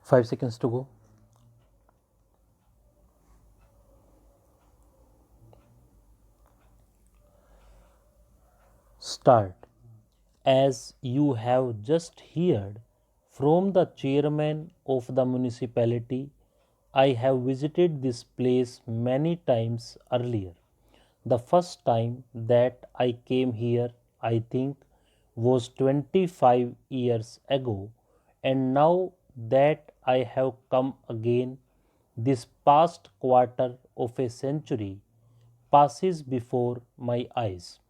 5 seconds to go. Start. As you have just heard from the chairman of the municipality, I have visited this place many times earlier. The first time that I came here, I think, was 25 years ago, and now that I have come again, this past quarter of a century passes before my eyes.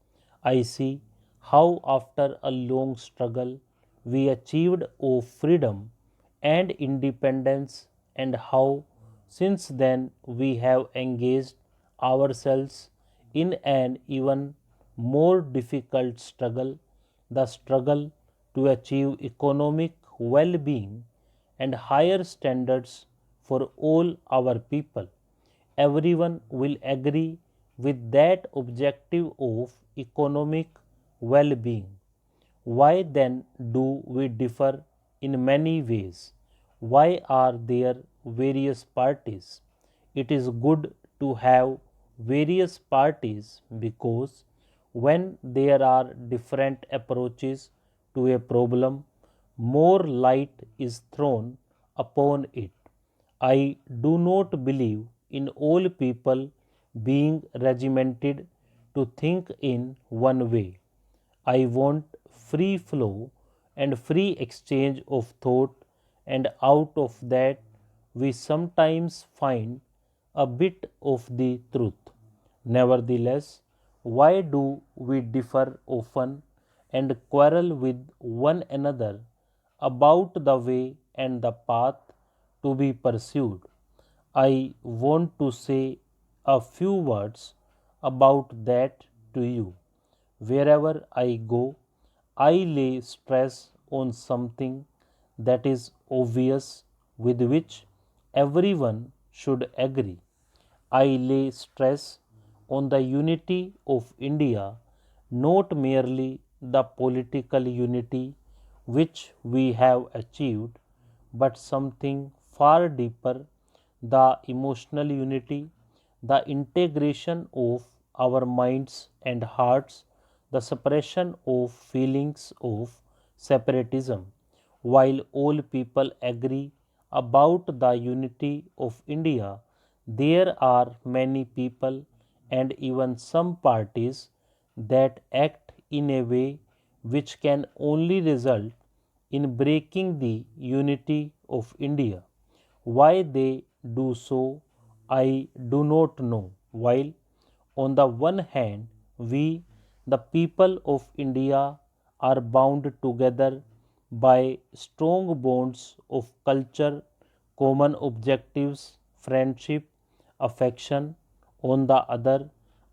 I see how, after a long struggle, we achieved freedom and independence, and how, since then, we have engaged ourselves in an even more difficult struggle, the struggle to achieve economic well being and higher standards for all our people. Everyone will agree with that objective of economic well being. Why then do we differ in many ways? Why are there various parties? It is good to have various parties because when there are different approaches to a problem, more light is thrown upon it. I do not believe in all people being regimented to think in one way. I want free flow and free exchange of thought, and out of that, we sometimes find a bit of the truth. Nevertheless, why do we differ often and quarrel with one another about the way and the path to be pursued? I want to say a few words about that to you. Wherever I go, I lay stress on something that is obvious, with which everyone should agree. I lay stress on the unity of India, not merely the political unity which we have achieved, but something far deeper, the emotional unity, the integration of our minds and hearts, the suppression of feelings of separatism. While all people agree about the unity of India, there are many people and even some parties that act in a way which can only result in breaking the unity of India. Why they do so, I do not know. While on the one hand, we, the people of India, are bound together by strong bonds of culture, common objectives, friendship, affection. On the other,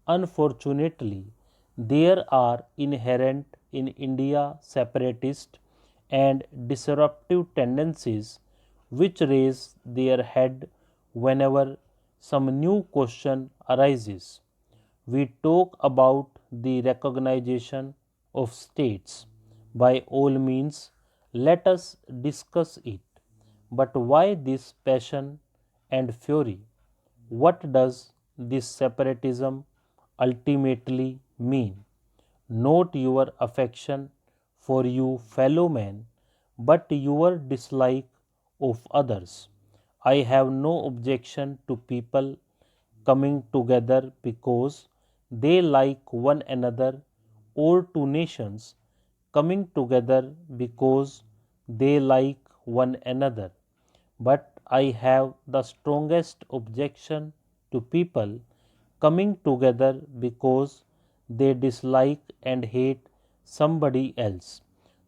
unfortunately, there are inherent in India separatist and disruptive tendencies which raise their head whenever some new question arises. We talk about the recognition of states. By all means, let us discuss it. But why this passion and fury? What does this separatism ultimately mean? Not your affection for you fellow men, but your dislike of others. I have no objection to people coming together because they like one another, or to nations coming together because they like one another. But I have the strongest objection to people coming together because they dislike and hate somebody else.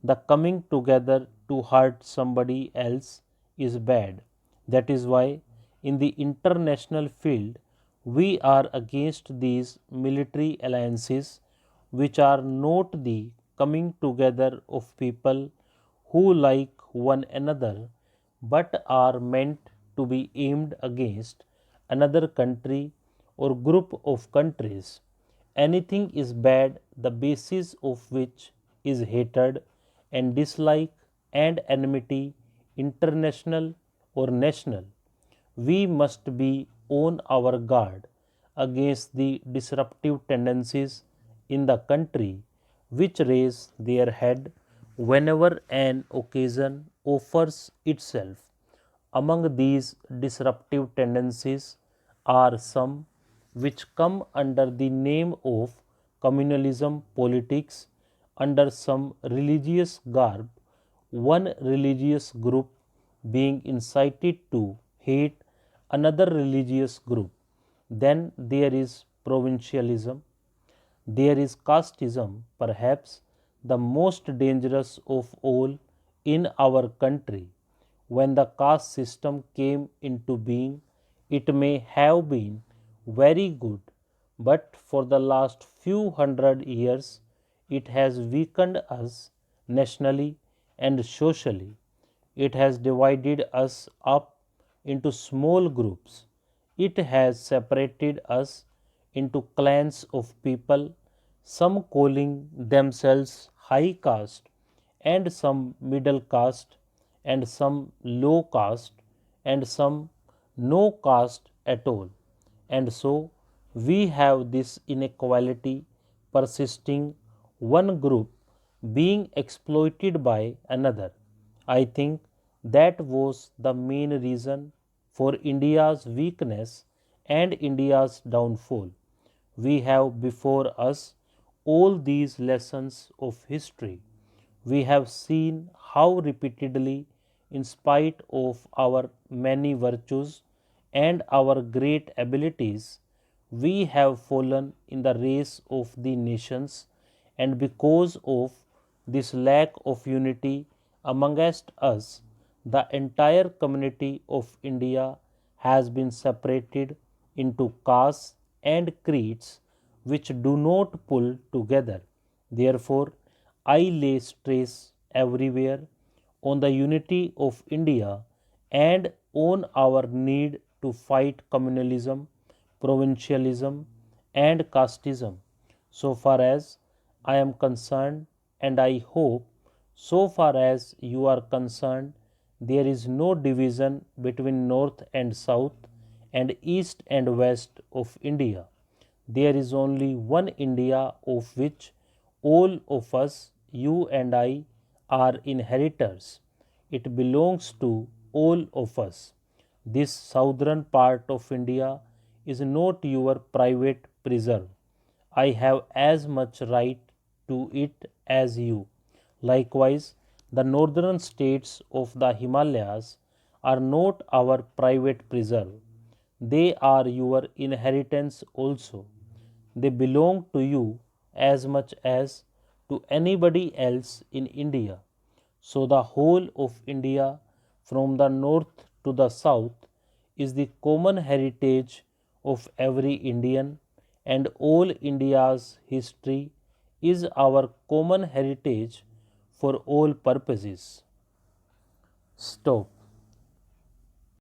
The coming together to hurt somebody else is bad. That is why, in the international field, we are against these military alliances which are not the coming together of people who like one another but are meant to be aimed against another country or group of countries. Anything is bad the basis of which is hatred and dislike and enmity, international or national. We must be on our guard against the disruptive tendencies in the country which raise their head whenever an occasion offers itself. Among these disruptive tendencies are some which come under the name of communalism politics under some religious garb, one religious group being incited to hate another religious group. Then there is provincialism, there is casteism, perhaps the most dangerous of all in our country. When the caste system came into being, it may have been very good, but for the last few hundred years, it has weakened us nationally and socially. It has divided us up into small groups. It has separated us into clans of people, some calling themselves high caste, and some middle caste, and some low caste, and some no caste at all. And so we have this inequality persisting, one group being exploited by another. I think that was the main reason for India's weakness and India's downfall. We have before us all these lessons of history. We have seen how repeatedly, in spite of our many virtues and our great abilities, we have fallen in the race of the nations, and because of this lack of unity amongst us, the entire community of India has been separated into castes and creeds which do not pull together. Therefore, I lay stress everywhere on the unity of India and on our need to fight communalism, provincialism, and casteism. So far as I am concerned, and I hope so far as you are concerned, there is no division between North and South and East and West of India. There is only one India of which all of us, you and I, are inheritors. It belongs to all of us. This southern part of India is not your private preserve. I have as much right to it as you. Likewise, the northern states of the Himalayas are not our private preserve. They are your inheritance also. They belong to you as much as to anybody else in India. So the whole of India, from the north to the south, is the common heritage of every Indian, and all India's history is our common heritage for all purposes. Stop.